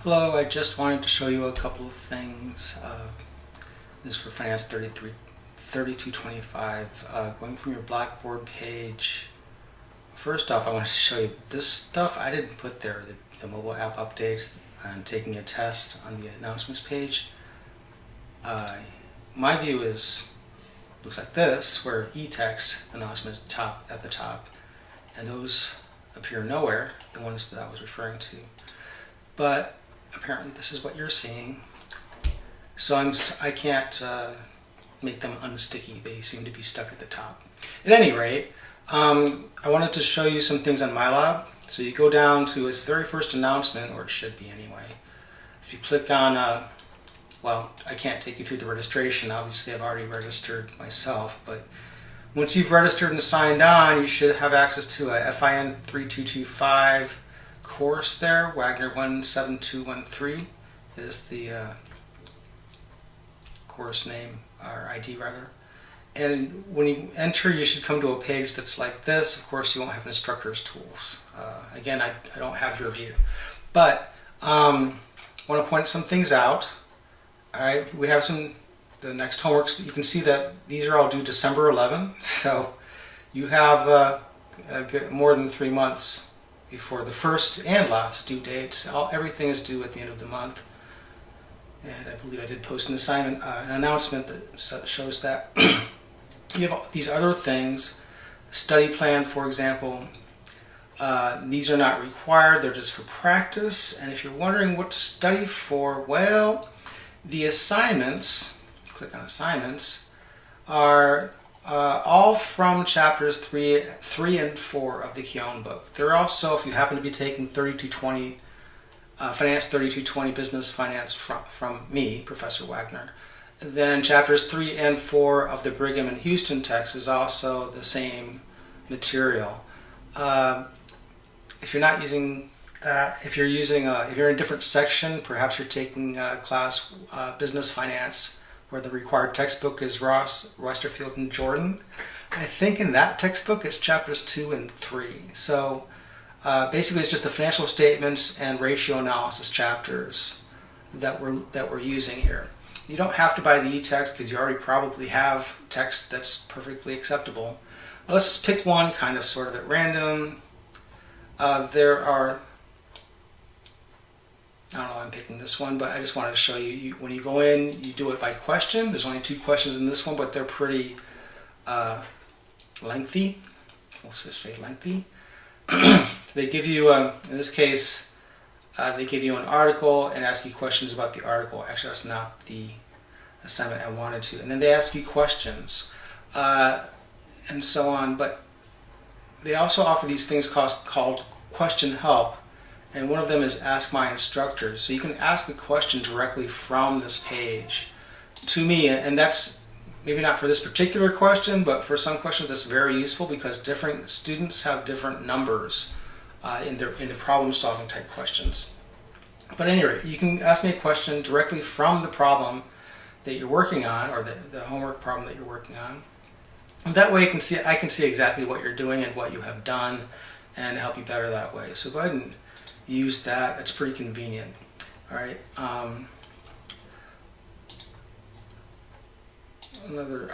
Hello, I just wanted to show you a couple of things. This is for Finance 3225. Going from your Blackboard page. First off, I wanted to show you this stuff I didn't put there, the mobile app updates and taking a test on the announcements page. My view looks like this, where e-text announcements at the top, and those appear nowhere, the ones that I was referring to. But apparently this is what you're seeing. So I can't make them unsticky. They seem to be stuck at the top. At any rate, I wanted to show you some things on MyLab. So you go down to its very first announcement, or it should be anyway. If you click on, well, I can't take you through the registration. Obviously, I've already registered myself. But once you've registered and signed on, you should have access to a FIN 3225 course there. Wagner 17213 is the course name, or ID rather. And when you enter, you should come to a page that's like this. Of course, you won't have instructor's tools. Again, I don't have your view. But I want to point some things out. All right, we have the next homeworks. You can see that these are all due December 11. So you have more than 3 months before the first and last due dates. Everything is due at the end of the month. And I believe I did post an announcement that shows that. You have all these other things, study plan, for example. These are not required, they're just for practice. And if you're wondering what to study for, well, the assignments, click on assignments, are all from chapters 3 and 4 of the Keown book. They're also, if you happen to be taking 3220, Finance 3220 Business Finance from me, Professor Wagner, then chapters 3 and 4 of the Brigham and Houston text is also the same material. If you're not using that, if you're in a different section, perhaps you're taking class Business Finance, where the required textbook is Ross, Westerfield, and Jordan. I think in that textbook it's chapters 2 and 3. So basically it's just the financial statements and ratio analysis chapters that we're using here. You don't have to buy the e-text because you already probably have text that's perfectly acceptable. Well, let's just pick one kind of sort of at random. There are, I don't know why I'm picking this one, but I just wanted to show you, when you go in, you do it by question. There's only 2 questions in this one, but they're pretty lengthy. Let's just say lengthy. So they give you, in this case, they give you an article and ask you questions about the article. Actually, that's not the assignment I wanted to. And then they ask you questions and so on. But they also offer these things called question help. And one of them is Ask My Instructor. So you can ask a question directly from this page to me. And that's maybe not for this particular question, but for some questions that's very useful because different students have different numbers in the problem-solving type questions. But anyway, you can ask me a question directly from the problem that you're working on, or the homework problem that you're working on. And that way I can see exactly what you're doing and what you have done and help you better that way. So go ahead and use that. It's pretty convenient. All right. Another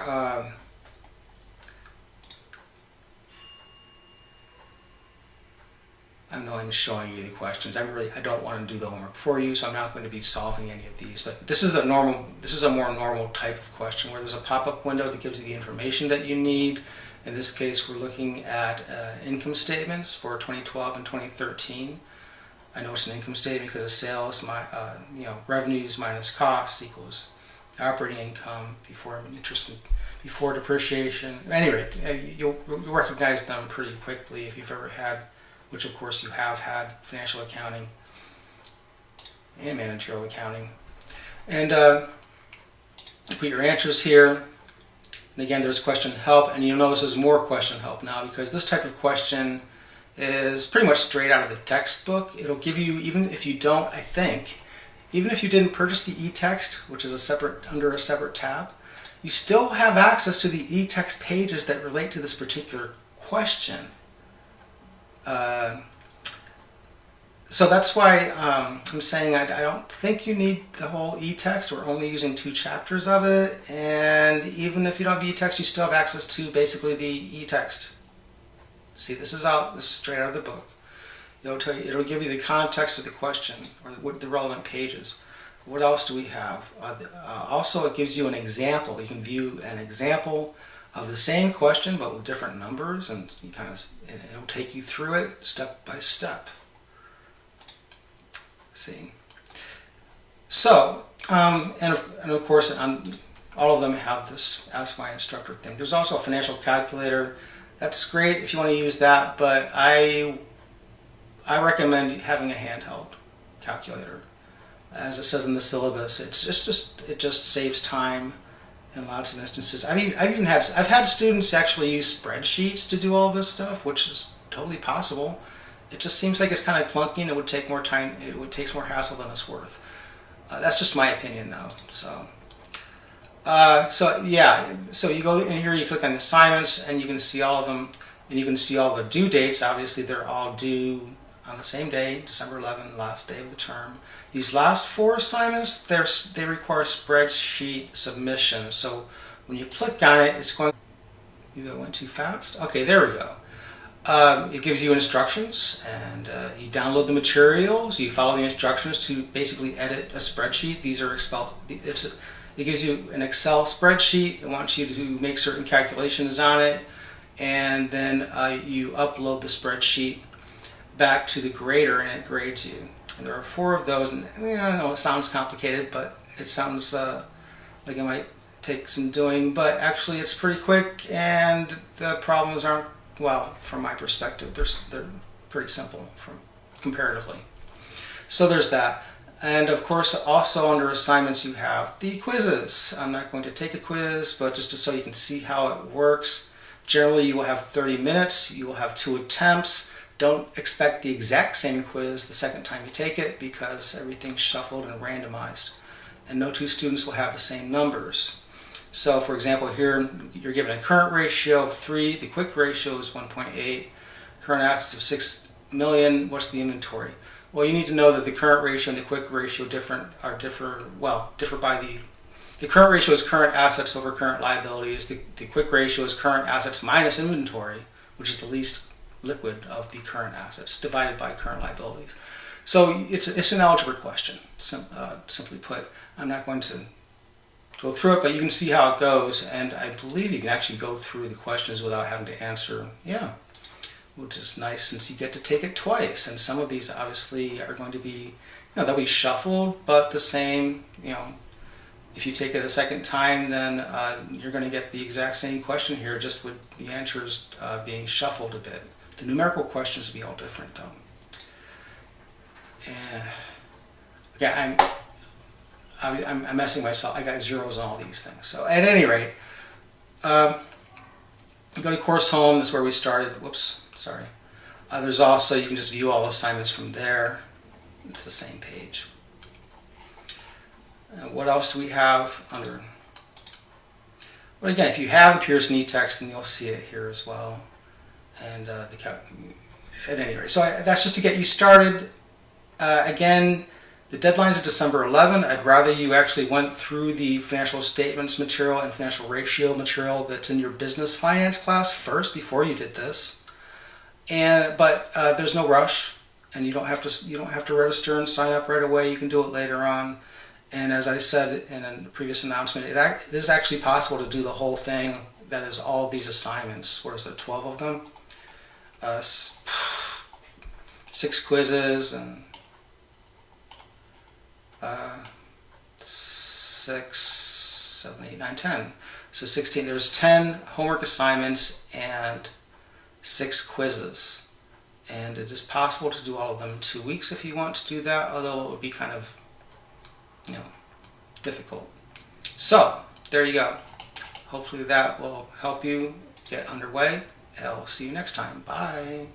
I know I'm showing you the questions. I don't want to do the homework for you, so I'm not going to be solving any of these. But this is a more normal type of question where there's a pop-up window that gives you the information that you need. In this case, we're looking at income statements for 2012 and 2013. I know it's an income statement because of sales, revenues minus costs equals operating income before interest and before depreciation. Anyway, you'll recognize them pretty quickly if you've ever had, which of course you have had, financial accounting and managerial accounting. And you put your answers here. And again, there's question help, and you'll notice there's more question help now because this type of question is pretty much straight out of the textbook. It'll give you, even if you didn't purchase the e-text, which is under a separate tab, you still have access to the e-text pages that relate to this particular question. So that's why I'm saying I don't think you need the whole e-text. We're only using 2 chapters of it, and even if you don't have e-text, you still have access to basically the e-text. See, this is out. This is straight out of the book. It'll give you the context of the question or the relevant pages. What else do we have? Also, it gives you an example. You can view an example of the same question but with different numbers, and it'll take you through it step by step. See. So, and of course, all of them have this Ask My Instructor thing. There's also a financial calculator. That's great if you want to use that, but I recommend having a handheld calculator. As it says in the syllabus, it just saves time in lots of instances. I've had students actually use spreadsheets to do all this stuff, which is totally possible. It just seems like it's kind of clunky and it would take more time. It would take more hassle than it's worth. That's just my opinion, though. So you go in here, you click on the assignments, and you can see all of them, and you can see all the due dates. Obviously, they're all due on the same day, December 11th, last day of the term. These last 4 assignments, they require spreadsheet submission. So when you click on it, it's going. Maybe I went too fast. Okay, there we go. It gives you instructions, and you download the materials. You follow the instructions to basically edit a spreadsheet. These are it gives you an Excel spreadsheet. It wants you to make certain calculations on it, and then you upload the spreadsheet back to the grader, and it grades you. And there are 4 of those, and I know it sounds complicated, but it sounds like it might take some doing, but actually it's pretty quick, and the problems aren't, well, from my perspective, they're pretty simple comparatively. So there's that. And of course, also under assignments, you have the quizzes. I'm not going to take a quiz, but just so you can see how it works. Generally, you will have 30 minutes. You will have 2 attempts. Don't expect the exact same quiz the second time you take it, because everything's shuffled and randomized. And no 2 students will have the same numbers. So for example, here you're given a current ratio of 3. The quick ratio is 1.8. Current assets of 6 million. What's the inventory? Well, you need to know that the current ratio and the quick ratio differ by the current ratio is current assets over current liabilities. The quick ratio is current assets minus inventory, which is the least liquid of the current assets, divided by current liabilities. So it's an algebra question, simply put. I'm not going to go through it, but you can see how it goes, and I believe you can actually go through the questions without having to answer, which is nice since you get to take it twice. And some of these obviously are going to be, they'll be shuffled, but the same, if you take it a second time, then you're going to get the exact same question here, just with the answers being shuffled a bit. The numerical questions will be all different, though. And again, I'm messing myself. I got zeros on all these things. So at any rate, go to course home. This is where we started. Whoops, sorry. There's also, you can just view all assignments from there. It's the same page. What else do we have under? Well, again, if you have the Pearson e-text, then you'll see it here as well. And at any rate, so that's just to get you started. Again, the deadlines are December 11. I'd rather you actually went through the financial statements material and financial ratio material that's in your business finance class first before you did this. But there's no rush, and you don't have to register and sign up right away. You can do it later on. And as I said in a previous announcement, it is actually possible to do the whole thing. That is all these assignments. What is it? 12 of them. 6 quizzes and 6, 7, 8, 9, 10. So 16. There's 10 homework assignments and 6 quizzes. And it is possible to do all of them in 2 weeks if you want to do that, although it would be kind of, difficult. So there you go. Hopefully that will help you get underway. I'll see you next time. Bye.